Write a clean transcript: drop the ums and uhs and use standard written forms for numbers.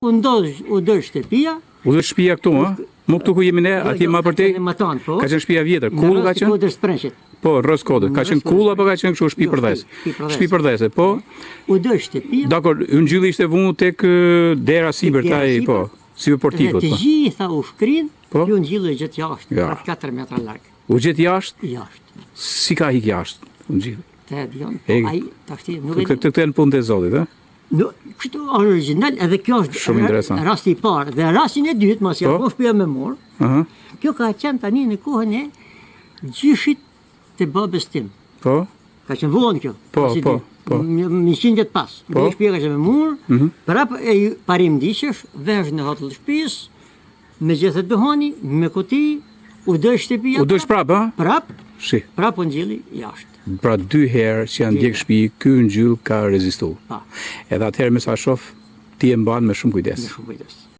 U ndodh shtëpia. U dhe shtëpia këtu, ha? Më këtu ku jemi ne, atje më përtej. Ka qenë shtëpia vjetër. Kull ka qenë? Po, rrës kodës. Ka qenë kull apo ka qenë kështu shtëpi përdhes? Shtëpi përdhese, po. U ndodh shtëpia. Dakor, ngjylli ishte vënë tek dera sipër taj, po. Sipër portikut, Të po. gjitha u shkrin, Po. ju ngjilli gjatë jashtë, Ja. 4 metra larg. U gjet jashtë? Jashtë. Si ka hik jashtë? Ngjilli. Te dion. E- Ai tashti nuk e di. Këtë në punë të Zotit, ha? Kështu original edhe kjo është Shumë interesant. rasti i parë. Dhe rastin e dytë, mos ja Po. shtëpia me mor. Aha. Kjo ka qenë tani në kohën e gjyshit të babës tim. Po. Ka qenë vonë kjo. Po, si po, di, po. 100 vjet pas. Po. Një shtëpi ka qenë me mur. Prap e parim diqesh, vesh në hotel shtëpisë, me gjithë duhani, me kuti, u dë shtëpia. U dësh prapë, ha? Prap, Shi. prap u ngjilli jashtë. Pra 2 herë që janë djeg shtëpi, ky ngjyll ka rezistuar. Pa, Edhe atëherë me sa shoh, ti e mban me shumë kujdes. me shumë kujdes.